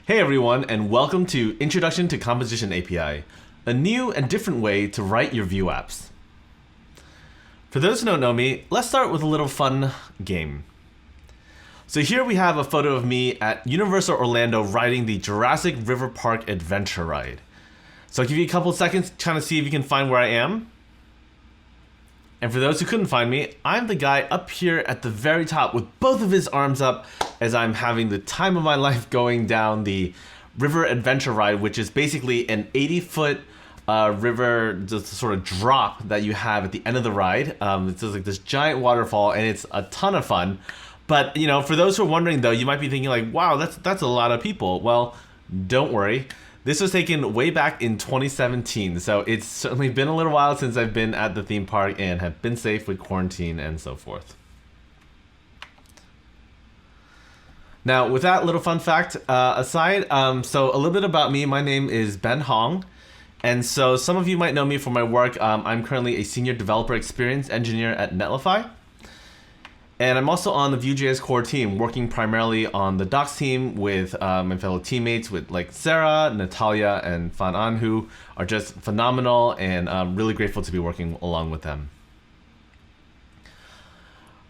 Hey everyone, and welcome to Introduction to Composition API, a new and different way to write your Vue apps. For those who don't know me, let's start with a little fun game. So here we have a photo of me at Universal Orlando riding the Jurassic River Park Adventure Ride. So I'll give you a couple seconds to kind of see if you can find where I am. And for those who couldn't find me, I'm the guy up here at the very top with both of his arms up as I'm having the time of my life going down the river adventure ride, which is basically an 80-foot river just sort of drop that you have at the end of the ride. It's just like this giant waterfall, and it's a ton of fun. But you know, for those who are wondering though, you might be thinking like, wow, that's a lot of people. Well, don't worry. This was taken way back in 2017, so it's certainly been a little while since I've been at the theme park and have been safe with quarantine and so forth. Now, with that little fun fact aside, so a little bit about me. My name is Ben Hong, and so some of you might know me for my work. I'm currently a senior developer experience engineer at Netlify. And I'm also on the Vue.js core team, working primarily on the docs team with my fellow teammates with like Sarah, Natalia, and Fan An, who are just phenomenal, and I'm really grateful to be working along with them.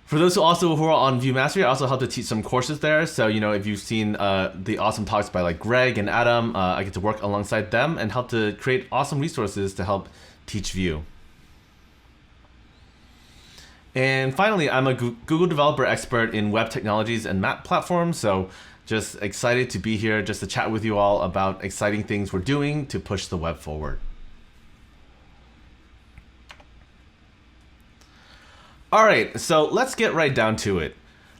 For those who are on Vue Mastery, I also help to teach some courses there. So, you know, if you've seen the awesome talks by like Greg and Adam, I get to work alongside them and help to create awesome resources to help teach Vue. And finally, I'm a Google developer expert in web technologies and map platforms, so just excited to be here just to chat with you all about exciting things we're doing to push the web forward. All right, so let's get right down to it.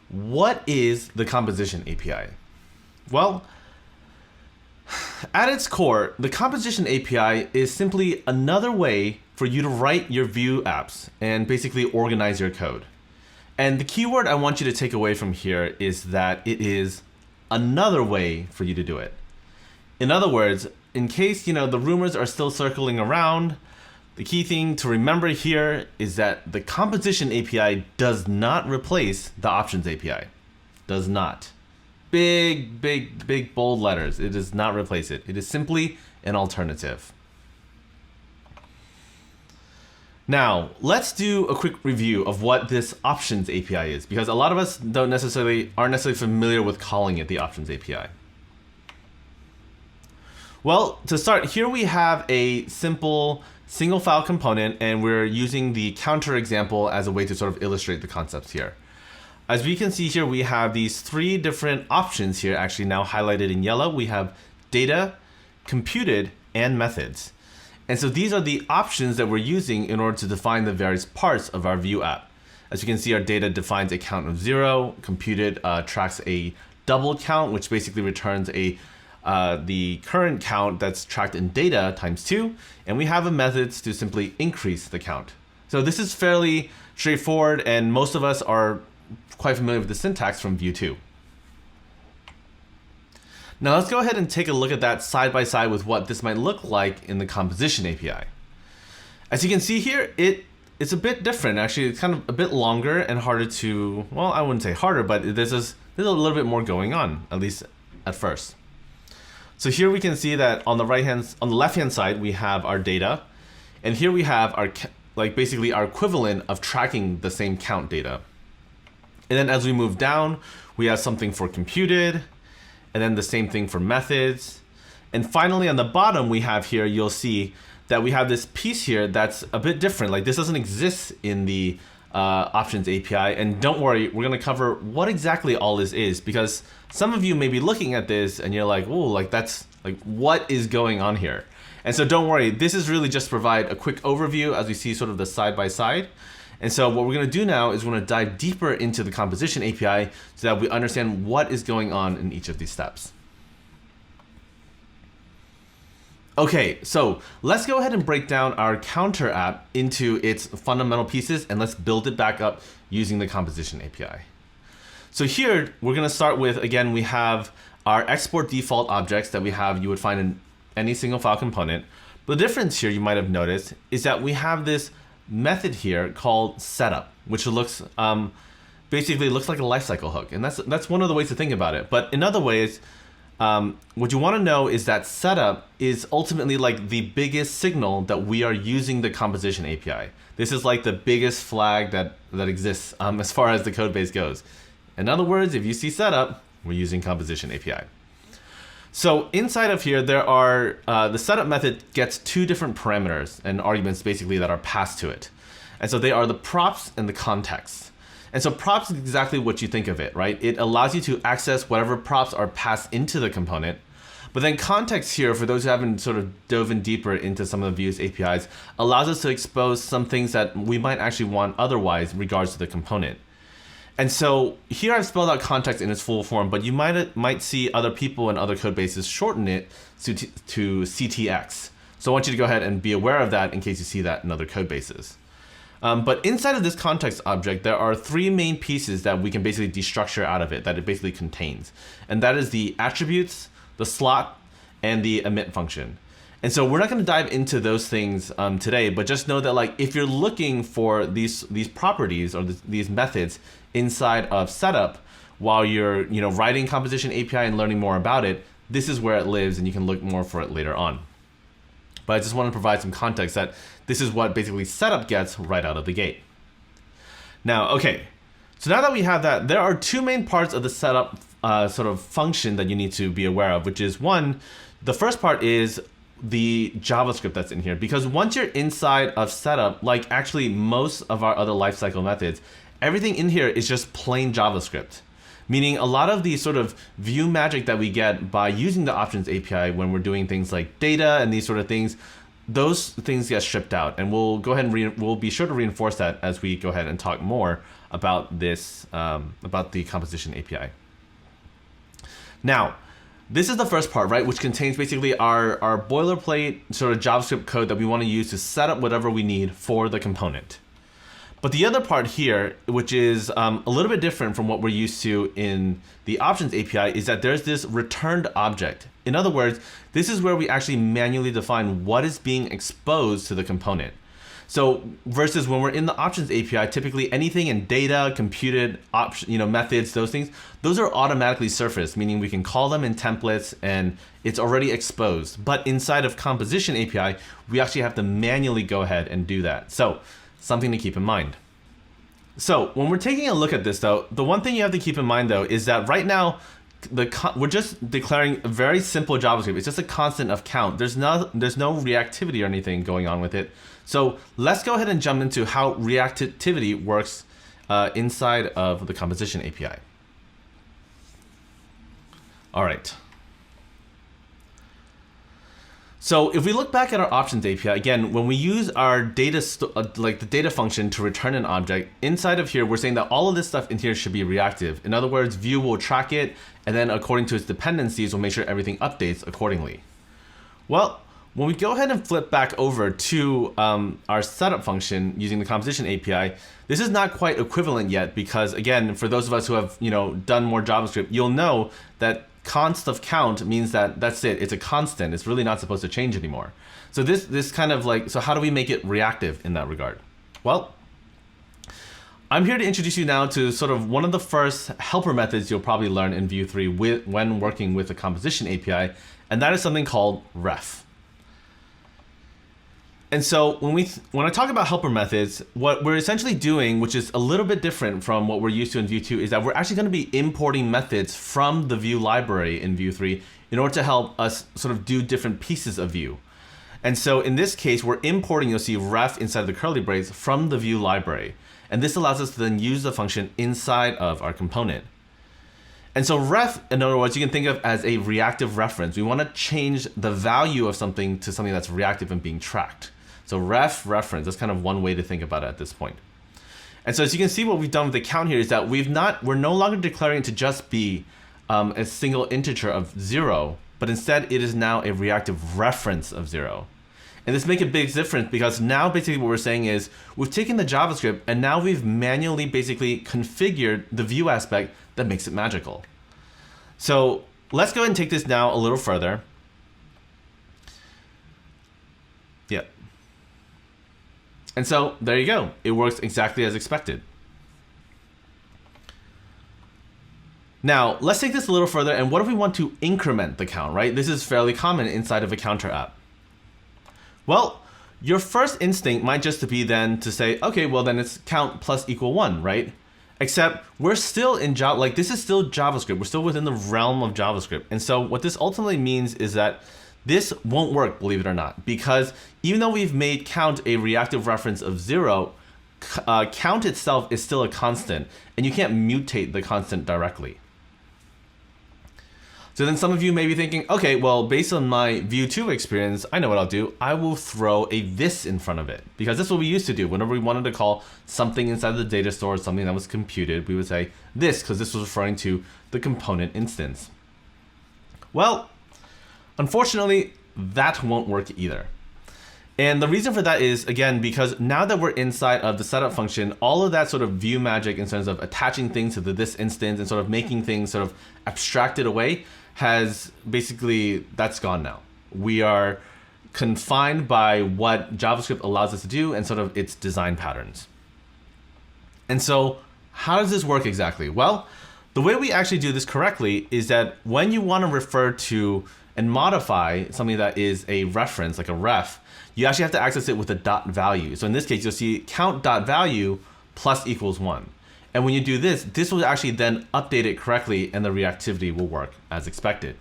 What is the Composition API? Well, at its core, the Composition API is simply another way for you to write your Vue apps and basically organize your code. And the keyword I want you to take away from here is that it is another way for you to do it. In other words, in case the rumors are still circling around, the key thing to remember here is that the Composition API does not replace the Options API. Does not. Big, bold letters. It does not replace it. It is simply an alternative. Now, let's do a quick review of what this Options API is, because a lot of us aren't necessarily familiar with calling it the Options API. Well, to start, here we have a simple single file component, and we're using the counter example as a way to sort of illustrate the concepts here. As we can see here, we have these three different options here, actually now highlighted in yellow. We have data, computed, and methods. And so these are the options that we're using in order to define the various parts of our Vue app. As you can see, our data defines a count of 0, computed tracks a double count, which basically returns the current count that's tracked in data times 2, and we have a methods to simply increase the count. So this is fairly straightforward, and most of us are quite familiar with the syntax from Vue 2. Now let's go ahead and take a look at that side by side with what this might look like in the Composition API. As you can see here, it's a bit different. Actually, it's kind of a bit longer and harder to, well, I wouldn't say harder, but there's a little bit more going on, at least at first. So here we can see that on the left-hand side, we have our data, and here we have basically our equivalent of tracking the same count data. And then as we move down, we have something for computed, and then the same thing for methods. And finally, on the bottom we have here, you'll see that we have this piece here that's a bit different. Like, this doesn't exist in the Options API. And don't worry, we're gonna cover what exactly all this is, because some of you may be looking at this and you're like, whoa, what is going on here? And so don't worry, this is really just provide a quick overview as we see sort of the side by side. And so what we're going to do now is we're going to dive deeper into the Composition API so that we understand what is going on in each of these steps. Okay, so let's go ahead and break down our counter app into its fundamental pieces, and let's build it back up using the Composition API. So here we're going to start with, again, we have our export default objects that you would find in any single file component. But the difference here you might have noticed is that we have this method here called setup, which looks basically looks like a lifecycle hook, and that's one of the ways to think about it. But in other ways, what you want to know is that setup is ultimately like the biggest signal that we are using the composition API. This is like the biggest flag that exists as far as the code base goes. In other words, if you see setup, we're using composition API. So inside of here, there are the setup method gets two different parameters and arguments basically that are passed to it. And so they are the props and the context. And so props is exactly what you think of it, right? It allows you to access whatever props are passed into the component. But then context here, for those who haven't sort of dove in deeper into some of the Vue's APIs, allows us to expose some things that we might actually want otherwise in regards to the component. And so here I've spelled out context in its full form, but you might see other people and other code bases shorten it to CTX. So I want you to go ahead and be aware of that in case you see that in other code bases. But inside of this context object, there are three main pieces that we can basically destructure out of it, that it basically contains. And that is the attributes, the slot, and the emit function. And so we're not going to dive into those things today, but just know that like if you're looking for these properties or these methods inside of setup while you're writing composition API and learning more about it, this is where it lives, and you can look more for it later on. But I just want to provide some context that this is what basically setup gets right out of the gate. Now, okay, so now that we have that, there are two main parts of the setup sort of function that you need to be aware of, which is one, the first part is the JavaScript that's in here, because once you're inside of setup, like actually most of our other lifecycle methods, everything in here is just plain JavaScript. Meaning a lot of the sort of view magic that we get by using the options API when we're doing things like data and these sort of things, those things get stripped out. And we'll go ahead and we'll be sure to reinforce that as we go ahead and talk more about this, about the composition API. Now, this is the first part, right, which contains basically our boilerplate sort of JavaScript code that we want to use to set up whatever we need for the component. But the other part here, which is a little bit different from what we're used to in the options API, is that there's this returned object. In other words, this is where we actually manually define what is being exposed to the component. So versus when we're in the options API, typically anything in data, computed, methods, those things, those are automatically surfaced, meaning we can call them in templates and it's already exposed. But inside of composition API, we actually have to manually go ahead and do that. So something to keep in mind. So when we're taking a look at this though, the one thing you have to keep in mind though is that right now, we're just declaring a very simple JavaScript. It's just a constant of count. There's no reactivity or anything going on with it. So let's go ahead and jump into how reactivity works inside of the composition API. All right. So if we look back at our options API, again, when we use our data, like the data function to return an object, inside of here, we're saying that all of this stuff in here should be reactive. In other words, Vue will track it, and then according to its dependencies, we'll make sure everything updates accordingly. Well, when we go ahead and flip back over to our setup function using the composition API, this is not quite equivalent yet because, again, for those of us who have done more JavaScript, you'll know that const of count means that that's it. It's a constant. It's really not supposed to change anymore. So this kind of like, so how do we make it reactive in that regard? Well, I'm here to introduce you now to sort of one of the first helper methods you'll probably learn in Vue 3 when working with the composition API, and that is something called ref. And so when I talk about helper methods, what we're essentially doing, which is a little bit different from what we're used to in Vue 2, is that we're actually going to be importing methods from the Vue library in Vue 3 in order to help us sort of do different pieces of Vue. And so in this case, we're importing, you'll see ref inside of the curly braces from the Vue library. And this allows us to then use the function inside of our component. And so ref, in other words, you can think of as a reactive reference. We want to change the value of something to something that's reactive and being tracked. So ref reference, that's kind of one way to think about it at this point. And so as you can see, what we've done with the count here is that we're no longer declaring it to just be a single integer of 0, but instead it is now a reactive reference of 0. And this makes a big difference because now basically what we're saying is we've taken the JavaScript and now we've manually basically configured the Vue aspect that makes it magical. So let's go ahead and take this now a little further. Yeah. And so there you go. It works exactly as expected. Now, let's take this a little further, and what if we want to increment the count, right? This is fairly common inside of a counter app. Well, your first instinct might just be then to say, okay, well then it's count plus equal 1, right? Except we're still in Java, like this is still JavaScript. We're still within the realm of JavaScript. And so what this ultimately means is that this won't work, believe it or not, because even though we've made count a reactive reference of 0, count itself is still a constant, and you can't mutate the constant directly. So then some of you may be thinking, okay, well, based on my Vue 2 experience, I know what I'll do. I will throw a this in front of it, because that's what we used to do. Whenever we wanted to call something inside of the data store, something that was computed, we would say this, because this was referring to the component instance. Well, unfortunately, that won't work either. And the reason for that is, again, because now that we're inside of the setup function, all of that sort of Vue magic in terms of attaching things to the this instance and sort of making things sort of abstracted away has basically, that's gone now. We are confined by what JavaScript allows us to do and sort of its design patterns. And so how does this work exactly? Well, the way we actually do this correctly is that when you want to refer to and modify something that is a reference, like a ref, you actually have to access it with a dot value. So in this case, you'll see count dot value plus equals 1. And when you do this, this will actually then update it correctly and the reactivity will work as expected.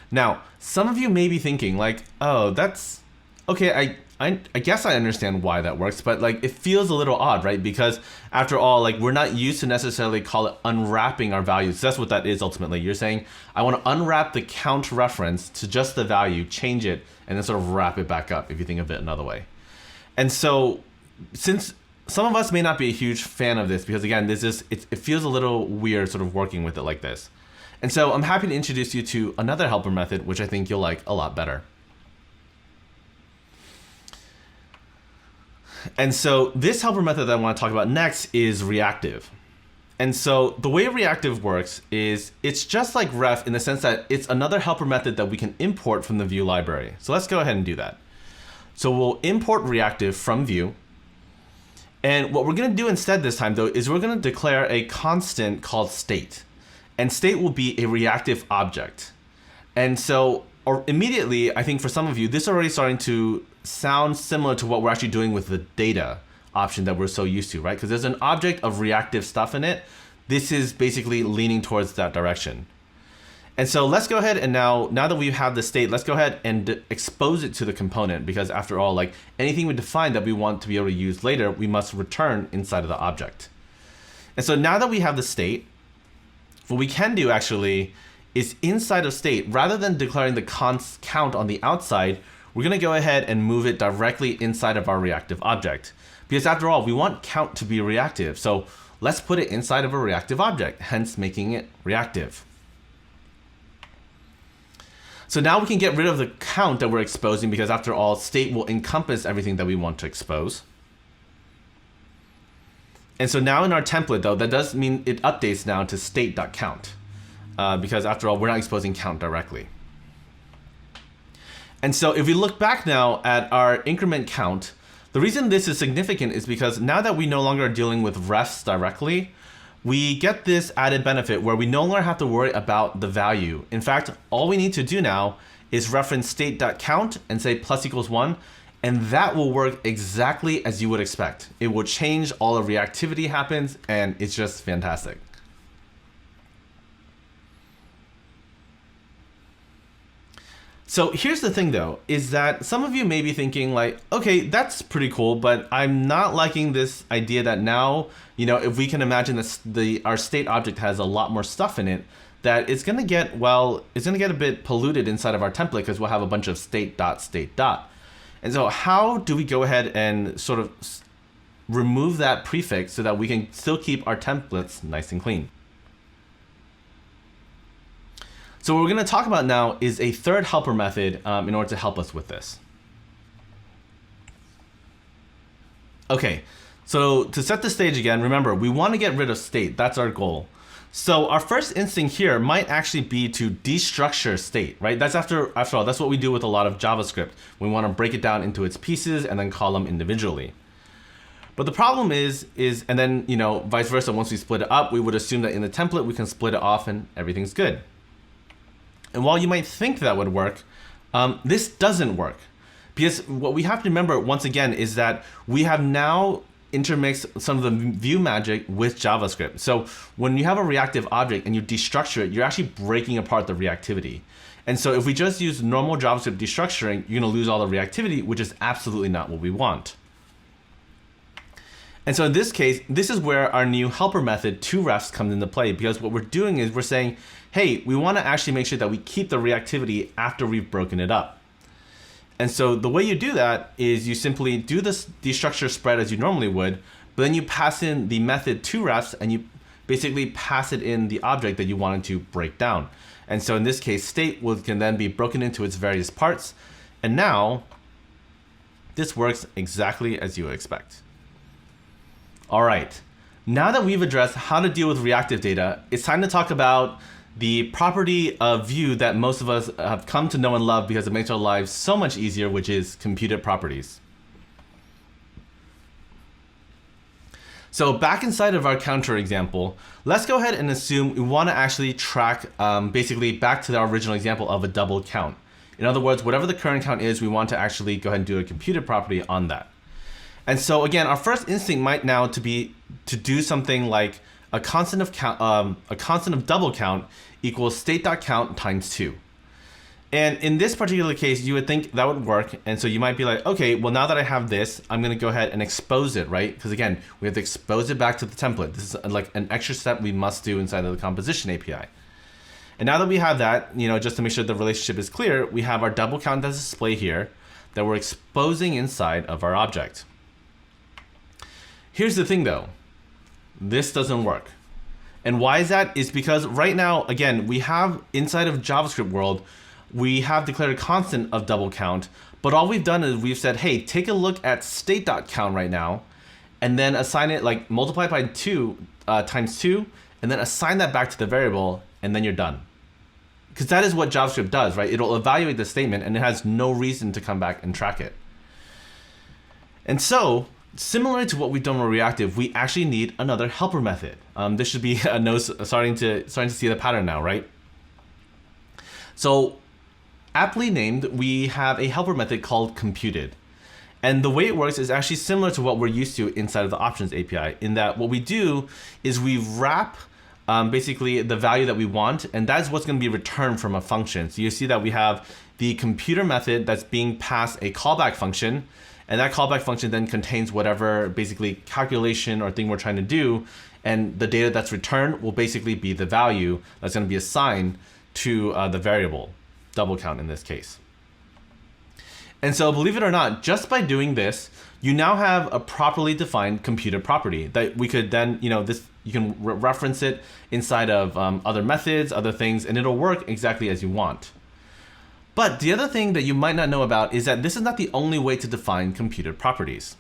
Now, some of you may be thinking like, oh, that's okay. I guess I understand why that works, but like it feels a little odd, right? Because after all, like we're not used to necessarily call it unwrapping our values. That's what that is ultimately. You're saying, I want to unwrap the count reference to just the value, change it, and then sort of wrap it back up if you think of it another way. And so since some of us may not be a huge fan of this, because again, it feels a little weird sort of working with it like this. And so I'm happy to introduce you to another helper method, which I think you'll like a lot better. And so this helper method that I want to talk about next is reactive. And so the way reactive works is it's just like ref in the sense that it's another helper method that we can import from the Vue library. So let's go ahead and do that. So we'll import reactive from Vue. And what we're going to do instead this time, though, is we're going to declare a constant called state. And state will be a reactive object. And so immediately, I think for some of you, this is already starting to sound similar to what we're actually doing with the data option that we're so used to, right? Because there's an object of reactive stuff in it. This is basically leaning towards that direction. And so let's go ahead and now that we have the state, let's go ahead and expose it to the component, because after all, like anything we define that we want to be able to use later, we must return inside of the object. And so now that we have the state, what we can do actually is inside of state, rather than declaring the count on the outside, we're going to go ahead and move it directly inside of our reactive object. Because after all, we want count to be reactive. So let's put it inside of a reactive object, hence making it reactive. So now we can get rid of the count that we're exposing, because after all, state will encompass everything that we want to expose. And so now in our template, though, that does mean it updates now to state.count, because after all, we're not exposing count directly. And so if we look back now at our increment count, the reason this is significant is because now that we no longer are dealing with refs directly, we get this added benefit where we no longer have to worry about the value. In fact, all we need to do now is reference state.count and say plus equals 1, and that will work exactly as you would expect. It will change, all of reactivity happens, and it's just fantastic. So here's the thing though, is that some of you may be thinking like, okay, that's pretty cool, but I'm not liking this idea that now, you know, if we can imagine this, our state object has a lot more stuff in it, that it's gonna get, well, it's gonna get a bit polluted inside of our template because we'll have a bunch of state dot state dot. And so how do we go ahead and sort of remove that prefix so that we can still keep our templates nice and clean? So what we're going to talk about now is a third helper method in order to help us with this. Okay, so to set the stage again, remember, we want to get rid of state. That's our goal. So our first instinct here might actually be to destructure state, right? That's after all, that's what we do with a lot of JavaScript. We want to break it down into its pieces and then call them individually. But the problem is, and then, vice versa, once we split it up, we would assume that in the template, we can split it off and everything's good. And while you might think that would work, this doesn't work. Because what we have to remember, once again, is that we have now intermixed some of the view magic with JavaScript. So when you have a reactive object and you destructure it, you're actually breaking apart the reactivity. And so if we just use normal JavaScript destructuring, you're going to lose all the reactivity, which is absolutely not what we want. And so in this case, this is where our new helper method, 2refs, comes into play, because what we're doing is we're saying, hey, we want to actually make sure that we keep the reactivity after we've broken it up. And so the way you do that is you simply do this destructure spread as you normally would, but then you pass in the method 2refs and you basically pass it in the object that you wanted to break down. And so in this case, state can then be broken into its various parts. And now this works exactly as you would expect. All right, now that we've addressed how to deal with reactive data, it's time to talk about the property of Vue that most of us have come to know and love because it makes our lives so much easier, which is computed properties. So back inside of our counter example, let's go ahead and assume we want to actually track basically back to the original example of a double count. In other words, whatever the current count is, we want to actually go ahead and do a computed property on that. And so again, our first instinct might now be to do something like a constant of double count equals state.count times 2. And in this particular case, you would think that would work. And so you might be like, okay, well, now that I have this, I'm going to go ahead and expose it, right? Because again, we have to expose it back to the template. This is like an extra step we must do inside of the composition API. And now that we have that, just to make sure the relationship is clear, we have our double count that's displayed here that we're exposing inside of our object. Here's the thing though, this doesn't work. And why is that? Is because right now, again, we have inside of JavaScript world, we have declared a constant of double count, but all we've done is we've said, hey, take a look at state.count right now, and then assign it, like multiply by 2 times 2, and then assign that back to the variable, and then you're done. Because that is what JavaScript does, right? It'll evaluate the statement, and it has no reason to come back and track it. And so, similar to what we've done with Reactive, we actually need another helper method. This should be a nose starting to see the pattern now, right? So aptly named, we have a helper method called computed. And the way it works is actually similar to what we're used to inside of the options API, in that what we do is we wrap basically the value that we want, and that's what's going to be returned from a function. So you see that we have the computer method that's being passed a callback function, and that callback function then contains whatever basically calculation or thing we're trying to do, and the data that's returned will basically be the value that's going to be assigned to the variable, double count in this case. And so believe it or not, just by doing this, you now have a properly defined computed property that we could then, you can reference it inside of other methods, other things, and it'll work exactly as you want. But the other thing that you might not know about is that this is not the only way to define computed properties.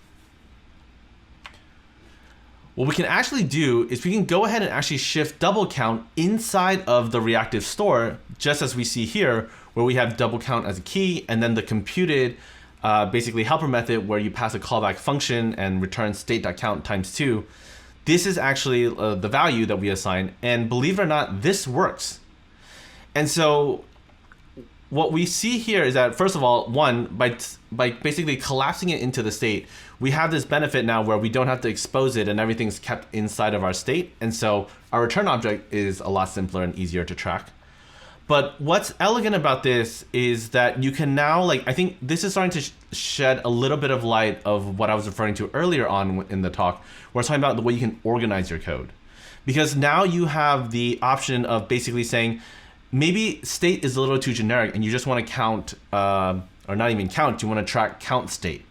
What we can actually do is we can go ahead and actually shift double count inside of the reactive store, just as we see here, where we have double count as a key, and then the computed basically helper method where you pass a callback function and return state.count times 2. This is actually the value that we assign, and believe it or not, this works. And so what we see here is that, first of all, one, by basically collapsing it into the state, we have this benefit now where we don't have to expose it and everything's kept inside of our state. And so our return object is a lot simpler and easier to track. But what's elegant about this is that you can now, I think this is starting to shed a little bit of light of what I was referring to earlier on in the talk, where I was talking about the way you can organize your code. Because now you have the option of basically saying, maybe state is a little too generic and you just want to count, or not even count, you want to track count state.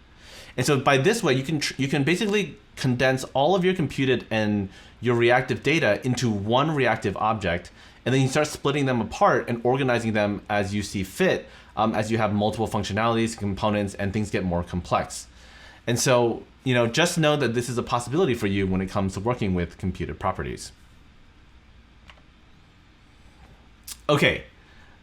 And so by this way, you can basically condense all of your computed and your reactive data into one reactive object, and then you start splitting them apart and organizing them as you see fit, as you have multiple functionalities, components, and things get more complex. And so, just know that this is a possibility for you when it comes to working with computed properties. Okay,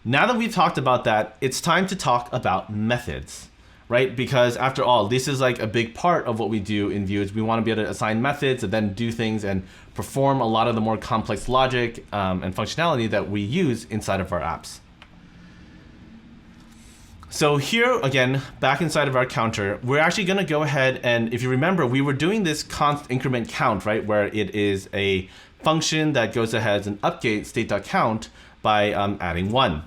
now that we've talked about that, it's time to talk about methods, right? Because after all, this is like a big part of what we do in Vue. Is we want to be able to assign methods and then do things and perform a lot of the more complex logic and functionality that we use inside of our apps. So here, again, back inside of our counter, we're actually going to go ahead and, if you remember, we were doing this const increment count, right, where it is a function that goes ahead and updates state.count by adding 1.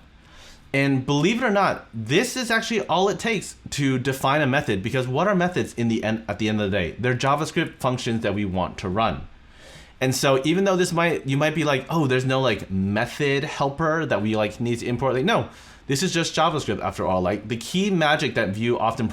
And believe it or not, this is actually all it takes to define a method, because what are methods at the end of the day? They're JavaScript functions that we want to run. And so even though you might be like, oh, there's no like method helper that we like need to import. Like, no, this is just JavaScript after all. Like the key magic that Vue often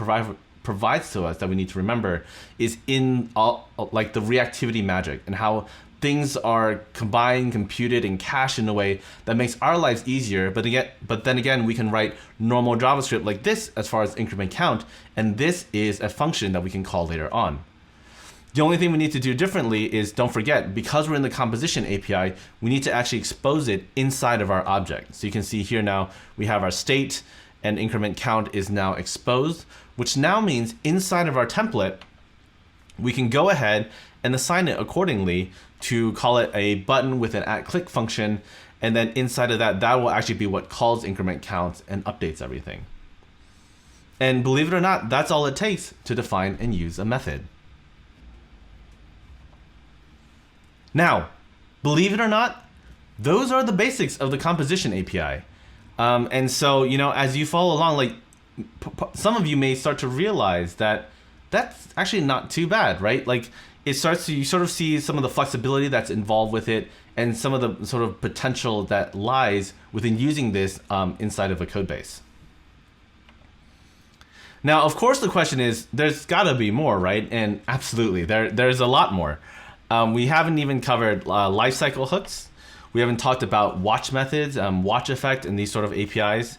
provides to us that we need to remember is in all like the reactivity magic and how things are combined, computed, and cached in a way that makes our lives easier. But then again, we can write normal JavaScript like this as far as increment count, and this is a function that we can call later on. The only thing we need to do differently is, don't forget, because we're in the composition API, we need to actually expose it inside of our object. So you can see here now we have our state, and increment count is now exposed, which now means inside of our template, we can go ahead and assign it accordingly to call it a button with an @click function, and then inside of that will actually be what calls increment counts and updates everything. And believe it or not, that's all it takes to define and use a method. Now, believe it or not, those are the basics of the composition API. And so, as you follow along, like some of you may start to realize that that's actually not too bad, right? Like you sort of see some of the flexibility that's involved with it and some of the sort of potential that lies within using this inside of a code base. Now, of course, the question is, there's gotta be more, right? And absolutely, there's a lot more. We haven't even covered lifecycle hooks. We haven't talked about watch methods, watch effect, and these sort of APIs.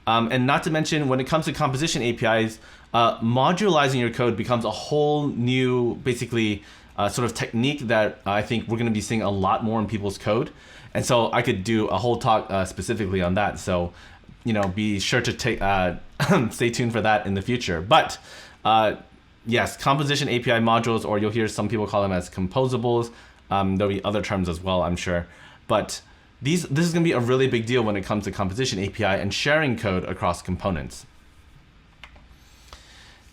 And not to mention, when it comes to composition APIs, modularizing your code becomes a whole new, basically, sort of technique that I think we're going to be seeing a lot more in people's code. And so I could do a whole talk specifically on that. So, be sure to stay tuned for that in the future. But yes, composition API modules, or you'll hear some people call them as composables. There'll be other terms as well, I'm sure. But this is going to be a really big deal when it comes to composition API and sharing code across components.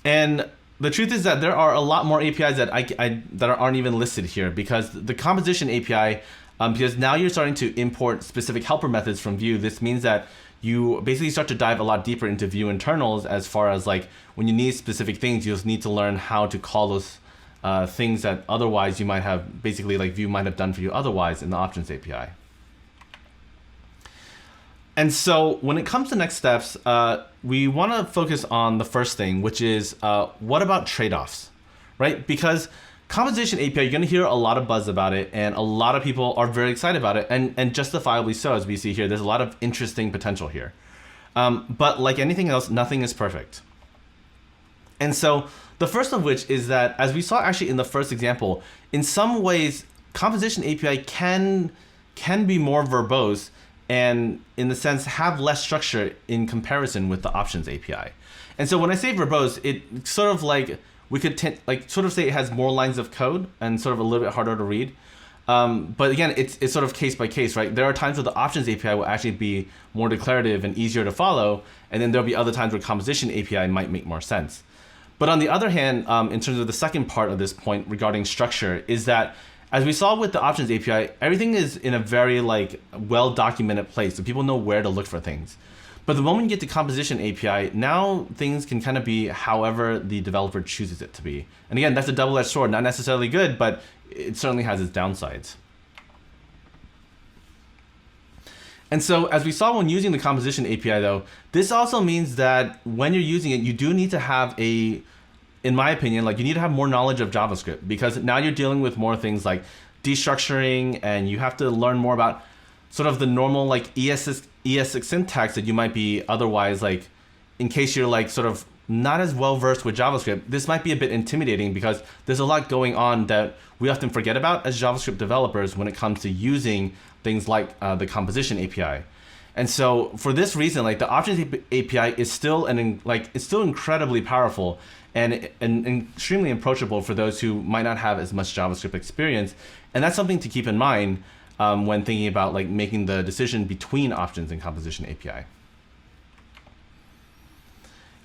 And the truth is that there are a lot more APIs that aren't even listed here, because the composition API, because now you're starting to import specific helper methods from Vue. This means that you basically start to dive a lot deeper into Vue internals, as far as like when you need specific things, you just need to learn how to call those things that otherwise you might have, basically like Vue might have done for you otherwise in the options API. And so when it comes to next steps, we want to focus on the first thing, which is what about trade-offs, right? Because composition API, you're going to hear a lot of buzz about it, and a lot of people are very excited about it, and justifiably so, as we see here. There's a lot of interesting potential here. But like anything else, nothing is perfect. And so the first of which is that, as we saw actually in the first example, in some ways, composition API can be more verbose, and in the sense have less structure in comparison with the options API. And so when I say verbose, it sort of like, we could sort of say it has more lines of code and sort of a little bit harder to read. But again, it's sort of case by case, right? There are times where the options API will actually be more declarative and easier to follow, and then there'll be other times where composition API might make more sense. But on the other hand, in terms of the second part of this point regarding structure, is that as we saw with the options API, everything is in a very like well-documented place, so people know where to look for things. But the moment you get to composition API, now things can kind of be however the developer chooses it to be. And again, that's a double-edged sword, not necessarily good, but it certainly has its downsides. And so as we saw when using the composition API though, this also means that when you're using it, you do need to have in my opinion, like you need to have more knowledge of JavaScript, because now you're dealing with more things like destructuring, and you have to learn more about sort of the normal like ES syntax that you might be otherwise, like in case you're like sort of not as well versed with JavaScript. This might be a bit intimidating because there's a lot going on that we often forget about as JavaScript developers when it comes to using things like the composition API. And so for this reason, like the options API is still it's still incredibly powerful and extremely approachable for those who might not have as much JavaScript experience. And that's something to keep in mind when thinking about like making the decision between options and composition API.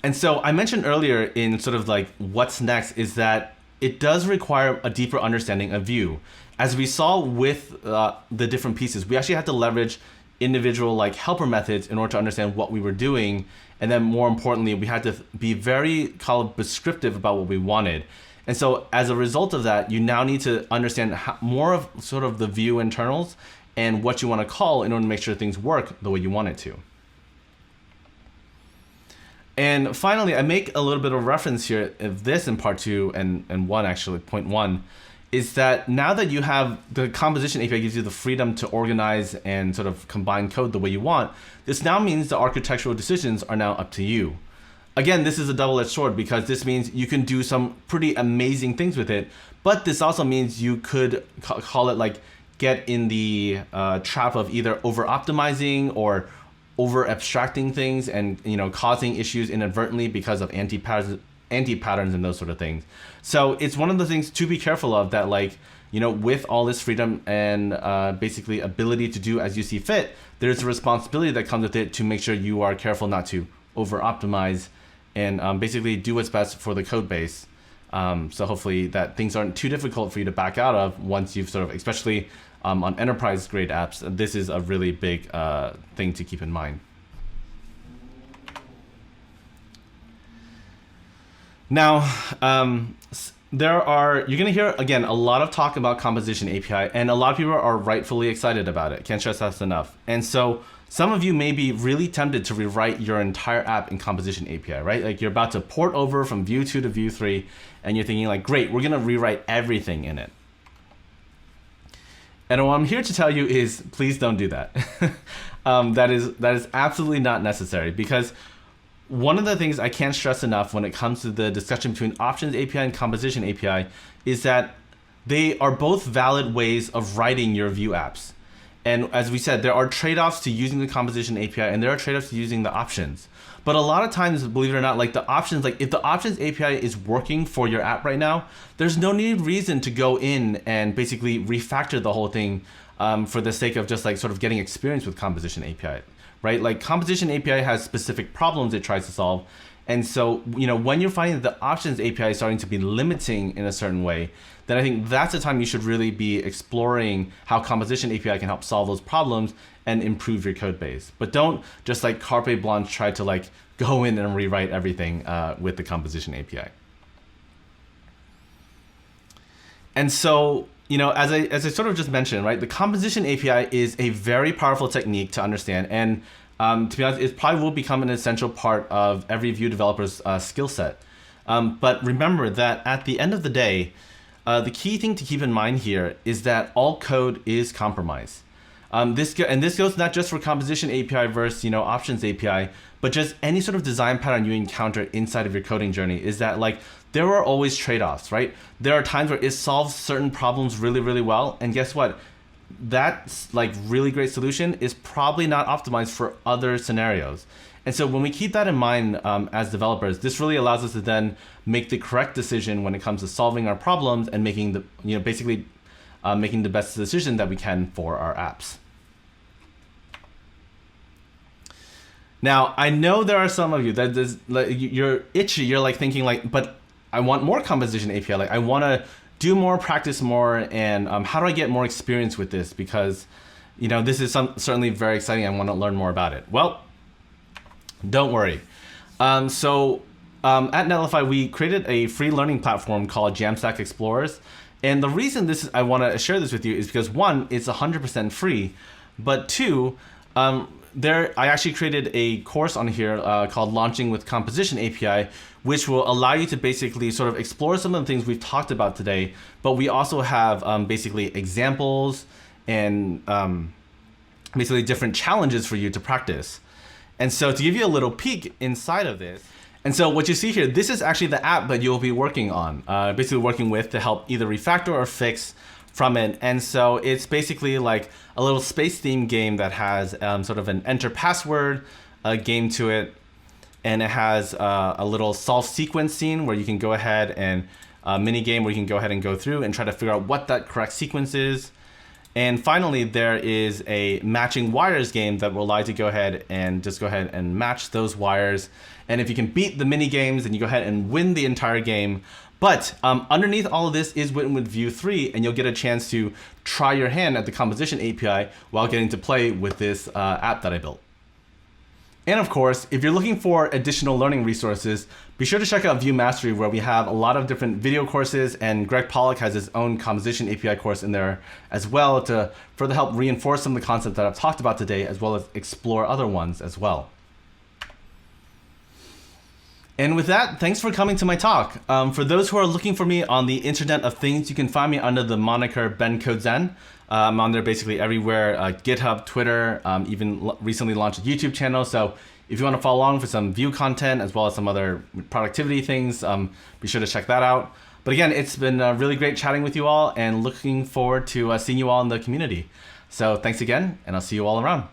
And so I mentioned earlier in sort of like what's next is that it does require a deeper understanding of Vue. As we saw with the different pieces, we actually had to leverage individual like helper methods in order to understand what we were doing. And then more importantly, we had to be very prescriptive about what we wanted. And so as a result of that, you now need to understand more of sort of the Vue internals and what you want to call in order to make sure things work the way you want it to. And finally, I make a little bit of reference here of this in part 2 and 1, actually, point 1, is that now that you have the composition API gives you the freedom to organize and sort of combine code the way you want, this now means the architectural decisions are now up to you. Again, this is a double-edged sword because this means you can do some pretty amazing things with it, but this also means you could call it like get in the trap of either over-optimizing or over-abstracting things and causing issues inadvertently because of anti-patterns and those sort of things. So it's one of the things to be careful of that, like, with all this freedom and basically ability to do as you see fit, there's a responsibility that comes with it to make sure you are careful not to over-optimize and basically do what's best for the code base. So hopefully that things aren't too difficult for you to back out of once you've sort of, especially on enterprise grade apps, this is a really big thing to keep in mind. Now, you're going to hear, again, a lot of talk about composition API, and a lot of people are rightfully excited about it. Can't stress that enough. And so some of you may be really tempted to rewrite your entire app in composition API, right? Like you're about to port over from Vue 2 to Vue 3, and you're thinking like, great, we're going to rewrite everything in it. And what I'm here to tell you is, please don't do that. That is absolutely not necessary, because one of the things I can't stress enough when it comes to the discussion between options API and composition API is that they are both valid ways of writing your Vue apps. And as we said, there are trade-offs to using the composition API and there are trade-offs to using the options. But a lot of times, believe it or not, like the options, like if the options API is working for your app right now, there's no reason to go in and basically refactor the whole thing for the sake of just like sort of getting experience with composition API, right? Like composition API has specific problems it tries to solve. And so, when you're finding that the options API is starting to be limiting in a certain way, then I think that's the time you should really be exploring how composition API can help solve those problems and improve your code base. But don't just like carte blanche try to like go in and rewrite everything with the composition API. And so, as I sort of just mentioned, right, the composition API is a very powerful technique to understand. And to be honest, it probably will become an essential part of every Vue developer's skill set. But remember that at the end of the day, the key thing to keep in mind here is that all code is compromise. This goes not just for composition API versus options API, but just any sort of design pattern you encounter inside of your coding journey is that like there are always trade-offs, right? There are times where it solves certain problems really, really well, and guess what? That's like really great solution is probably not optimized for other scenarios. And so when we keep that in mind as developers, this really allows us to then make the correct decision when it comes to solving our problems and making the basically making the best decision that we can for our apps. Now, I know there are some of you that you're itchy. You're like thinking like, but I want more composition API. Like I want to do more, practice more, and how do I get more experience with this? Because this is certainly very exciting. I want to learn more about it. Well, don't worry. At Netlify, we created a free learning platform called Jamstack Explorers. And the reason I want to share this with you is because one, it's 100% free, but two, I actually created a course on here called Launching with Composition API, which will allow you to basically sort of explore some of the things we've talked about today. But we also have basically examples and basically different challenges for you to practice. And so to give you a little peek inside of this, and so what you see here, this is actually the app that you'll be working on, basically working with to help either refactor or fix from it. And so it's basically like a little space theme game that has sort of an enter password game to it. And it has a little solve sequence scene where you can go ahead and mini game where you can go ahead and go through and try to figure out what that correct sequence is. And finally, there is a matching wires game that will allow you to go ahead and match those wires. And if you can beat the mini games, then you go ahead and win the entire game. But underneath all of this is written with Vue 3, and you'll get a chance to try your hand at the composition API while getting to play with this app that I built. And of course, if you're looking for additional learning resources, be sure to check out Vue Mastery, where we have a lot of different video courses, and Greg Pollack has his own composition API course in there as well to further help reinforce some of the concepts that I've talked about today, as well as explore other ones as well. And with that, thanks for coming to my talk. For those who are looking for me on the Internet of Things, you can find me under the moniker Ben CodeZen. I'm on there basically everywhere, GitHub, Twitter, even recently launched a YouTube channel. So if you want to follow along for some Vue content as well as some other productivity things, be sure to check that out. But again, it's been really great chatting with you all and looking forward to seeing you all in the community. So thanks again, and I'll see you all around.